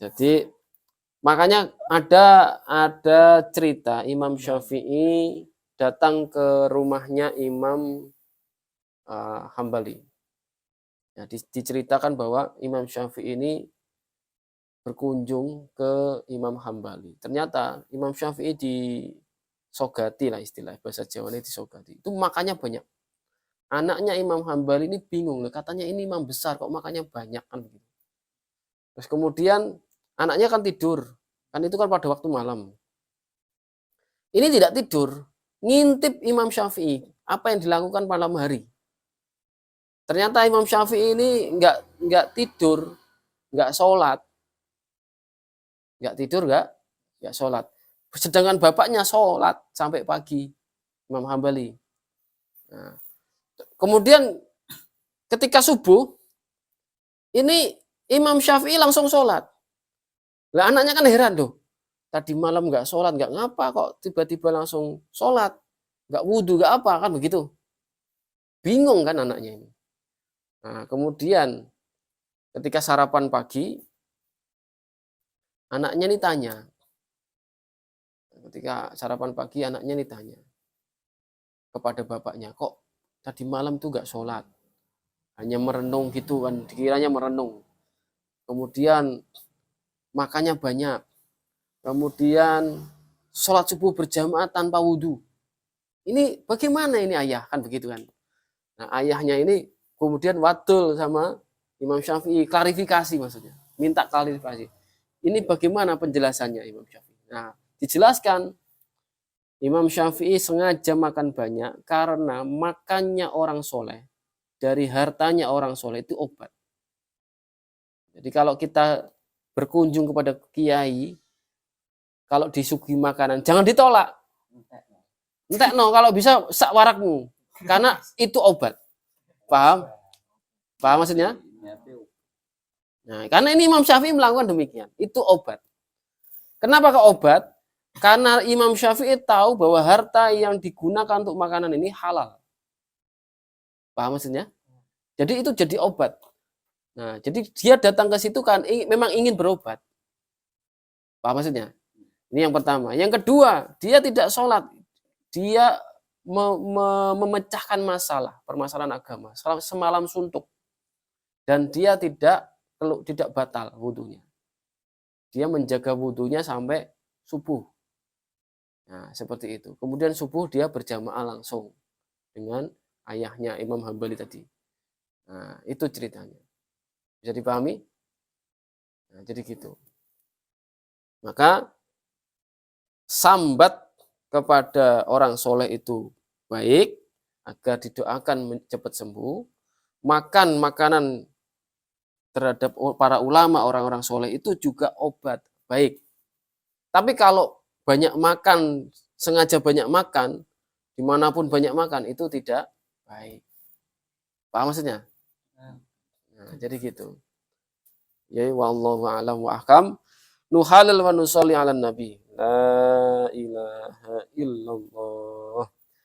Jadi makanya ada cerita Imam Syafi'i datang ke rumahnya Imam Hambali. Ya, diceritakan bahwa Imam Syafi'i ini berkunjung ke Imam Hambali. Ternyata Imam Syafi'i disogati lah istilah bahasa Jawanya disogati. Itu makannya banyak. Anaknya Imam Hambali ini bingung, katanya ini imam besar kok makannya banyak kan begitu. Terus kemudian anaknya kan tidur, kan itu kan pada waktu malam. Ini tidak tidur, ngintip Imam Syafi'i apa yang dilakukan malam hari. Ternyata Imam Syafi'i ini nggak tidur, nggak sholat, nggak tidur, nggak sholat. Sedangkan bapaknya sholat sampai pagi, Imam Hambali. Nah, kemudian ketika subuh, ini Imam Syafi'i langsung sholat. Lah anaknya kan heran tuh. Tadi malam nggak sholat, nggak ngapa kok tiba-tiba langsung sholat. Nggak wudhu, nggak apa, kan begitu. Bingung kan anaknya ini. Nah, kemudian ketika sarapan pagi, anaknya ini tanya. Ketika sarapan pagi, anaknya ini tanya kepada bapaknya, kok tadi malam tuh nggak sholat. Hanya merenung gitu kan, dikiranya merenung. Kemudian makannya banyak. Kemudian sholat subuh berjamaah tanpa wudhu. Ini bagaimana ini ayah? Kan begitu kan. Nah ayahnya ini kemudian wadul sama Imam Syafi'i. Klarifikasi maksudnya. Minta klarifikasi. Ini bagaimana penjelasannya Imam Syafi'i? Nah dijelaskan Imam Syafi'i sengaja makan banyak karena makannya orang soleh. Dari hartanya orang soleh itu obat. Jadi kalau kita berkunjung kepada kiai, kalau disuguhi makanan, jangan ditolak. Entekno, kalau bisa sak warakmu. Karena itu obat. Paham? Paham maksudnya? Nah, karena ini Imam Syafi'i melakukan demikian. Itu obat. Kenapa ke obat? Karena Imam Syafi'i tahu bahwa harta yang digunakan untuk makanan ini halal. Paham maksudnya? Jadi itu jadi obat. Nah, jadi dia datang ke situ kan memang ingin berobat. Paham maksudnya? Ini yang pertama. Yang kedua, dia tidak sholat. Dia memecahkan permasalahan agama semalam suntuk. Dan dia tidak batal wudhunya. Dia menjaga wudhunya sampai subuh. Nah, seperti itu. Kemudian subuh dia berjamaah langsung dengan ayahnya Imam Hambali tadi. Nah, itu ceritanya. Bisa dipahami? Nah, jadi gitu. Maka sambat kepada orang soleh itu baik, agar didoakan cepat sembuh. Makan makanan terhadap para ulama, orang-orang soleh itu juga obat, baik. Tapi kalau banyak makan, sengaja banyak makan, dimanapun banyak makan, itu tidak baik. Paham maksudnya? Nah, jadi gitu. Ya, wallahu a'lam wa ahkam. Nuhalil wa nusolli ala nabi. La ilaha illallah.